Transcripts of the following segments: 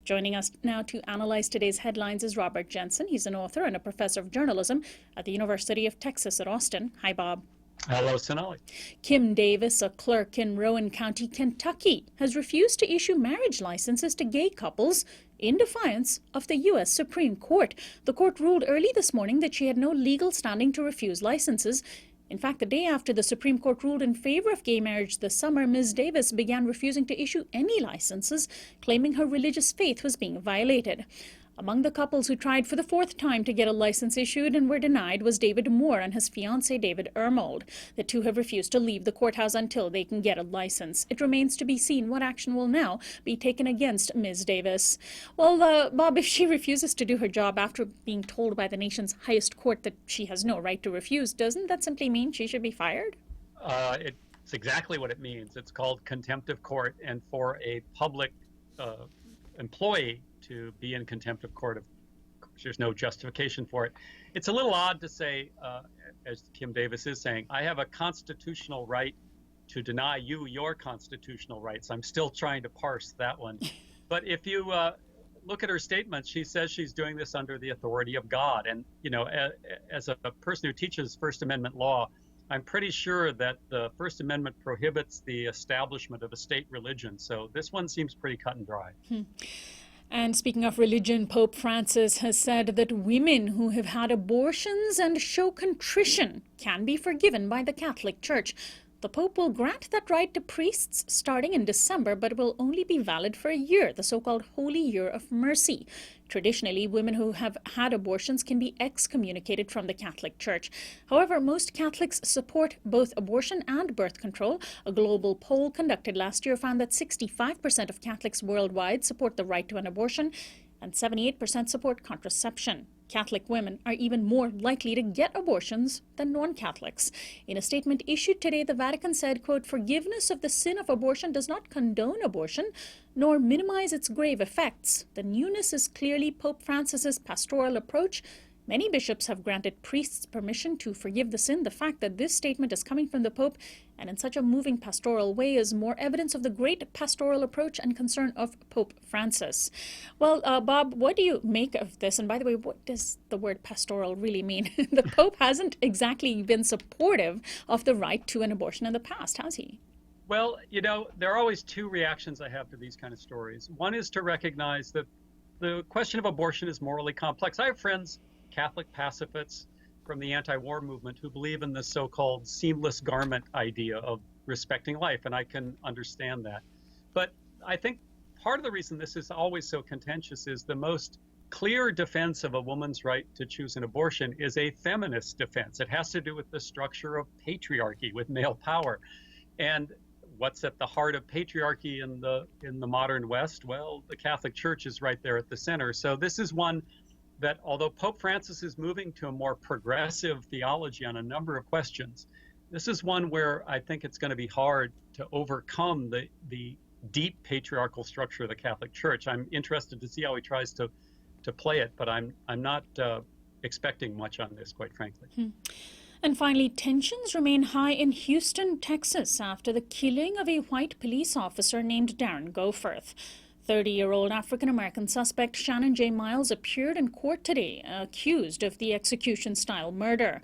Joining us now to analyze today's headlines is Robert Jensen. He's an author and a professor of journalism at the University of Texas at Austin. Hi, Bob. Hello, Sonali. Kim Davis, a clerk in Rowan County, Kentucky, has refused to issue marriage licenses to gay couples in defiance of the U.S. Supreme Court. The court ruled early this morning that she had no legal standing to refuse licenses. In fact, the day after the Supreme Court ruled in favor of gay marriage this summer, Ms. Davis began refusing to issue any licenses, claiming her religious faith was being violated. Among the couples who tried for the fourth time to get a license issued and were denied was David Moore and his fiancée David Ermold. The two have refused to leave the courthouse until they can get a license. It remains to be seen what action will now be taken against Ms. Davis. Well, Bob, if she refuses to do her job after being told by the nation's highest court that she has no right to refuse, doesn't that simply mean she should be fired? It's exactly what it means. It's called contempt of court, and for a public employee to be in contempt of court, there's no justification for it. It's a little odd to say, as Kim Davis is saying, I have a constitutional right to deny you your constitutional rights. I'm still trying to parse that one. But if you look at her statement, she says she's doing this under the authority of God. And, you know, as a person who teaches First Amendment law, I'm pretty sure that the First Amendment prohibits the establishment of a state religion. So this one seems pretty cut and dry. And speaking of religion, Pope Francis has said that women who have had abortions and show contrition can be forgiven by the Catholic Church. The Pope will grant that right to priests starting in December, but it will only be valid for a year, the so-called Holy Year of Mercy. Traditionally, women who have had abortions can be excommunicated from the Catholic Church. However, most Catholics support both abortion and birth control. A global poll conducted last year found that 65% of Catholics worldwide support the right to an abortion, and 78% support contraception. Catholic women are even more likely to get abortions than non-Catholics. In a statement issued today, the Vatican said, quote, "Forgiveness of the sin of abortion does not condone abortion, nor minimize its grave effects. The newness is clearly Pope Francis's pastoral approach. Many bishops have granted priests permission to forgive the sin. The fact that this statement is coming from the Pope and in such a moving pastoral way is more evidence of the great pastoral approach and concern of Pope Francis." Well, Bob, what do you make of this? And by the way, what does the word pastoral really mean? The Pope hasn't exactly been supportive of the right to an abortion in the past, has he? Well, you know, there are always two reactions I have to these kind of stories. One is to recognize that the question of abortion is morally complex. I have friends, Catholic pacifists from the anti-war movement, who believe in the so-called seamless garment idea of respecting life, and I can understand that. But I think part of the reason this is always so contentious is the most clear defense of a woman's right to choose an abortion is a feminist defense. It has to do with the structure of patriarchy, with male power. And what's at the heart of patriarchy in the modern West? Well, the Catholic Church is right there at the center. So this is one that, although Pope Francis is moving to a more progressive theology on a number of questions, this is one where I think it's going to be hard to overcome the deep patriarchal structure of the Catholic Church. I'm interested to see how he tries to play it, but I'm not expecting much on this, quite frankly. And finally, tensions remain high in Houston, Texas, after the killing of a white police officer named Darren Goforth. 30-year-old African-American suspect Shannon J. Miles appeared in court today, accused of the execution-style murder.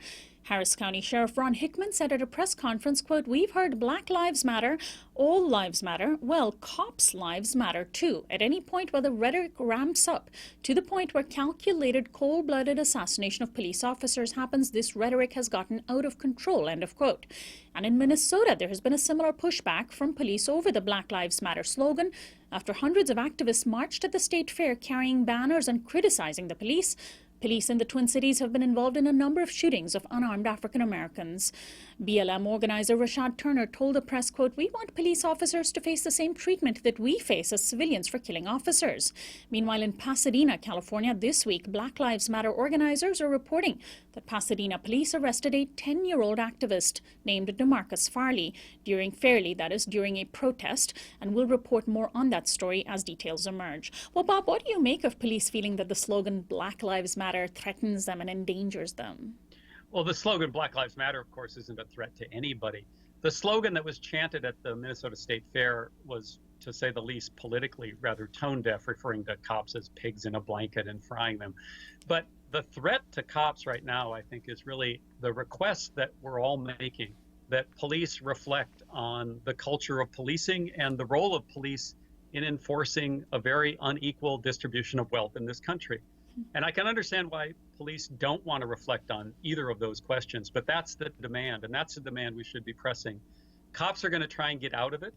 Harris County Sheriff Ron Hickman said at a press conference, quote, "We've heard Black Lives Matter, all lives matter. Well, cops' lives matter too. At any point where the rhetoric ramps up to the point where calculated, cold-blooded assassination of police officers happens, this rhetoric has gotten out of control," end of quote. And in Minnesota, there has been a similar pushback from police over the Black Lives Matter slogan after hundreds of activists marched at the state fair carrying banners and criticizing the police. Police in the Twin Cities have been involved in a number of shootings of unarmed African Americans. BLM organizer Rashad Turner told the press, quote, "We want police officers to face the same treatment that we face as civilians for killing officers." Meanwhile, in Pasadena, California, this week, Black Lives Matter organizers are reporting that Pasadena police arrested a 10-year-old activist named DeMarcus Farley during a protest, and we'll report more on that story as details emerge. Well, Bob, what do you make of police feeling that the slogan Black Lives Matter threatens them and endangers them? Well, the slogan Black Lives Matter, of course, isn't a threat to anybody. The slogan that was chanted at the Minnesota State Fair was to say the least, politically rather tone deaf, referring to cops as pigs in a blanket and frying them. But the threat to cops right now, I think, is really the request that we're all making, that police reflect on the culture of policing and the role of police in enforcing a very unequal distribution of wealth in this country. And I can understand why police don't want to reflect on either of those questions, but that's the demand, and that's the demand we should be pressing. Cops are going to try and get out of it,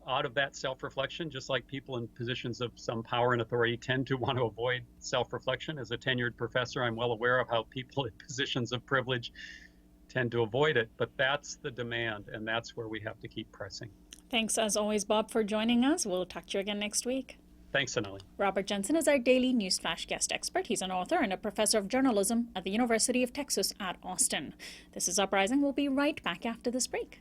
out of that self-reflection, just like people in positions of some power and authority tend to want to avoid self-reflection. As a tenured professor, I'm well aware of how people in positions of privilege tend to avoid it, but that's the demand, and that's where we have to keep pressing. Thanks as always, Bob, for joining us. We'll talk to you again next week. Thanks, Sonali. Robert Jensen is our daily Newsflash guest expert. He's an author and a professor of journalism at the University of Texas at Austin. This is Uprising. We'll be right back after this break.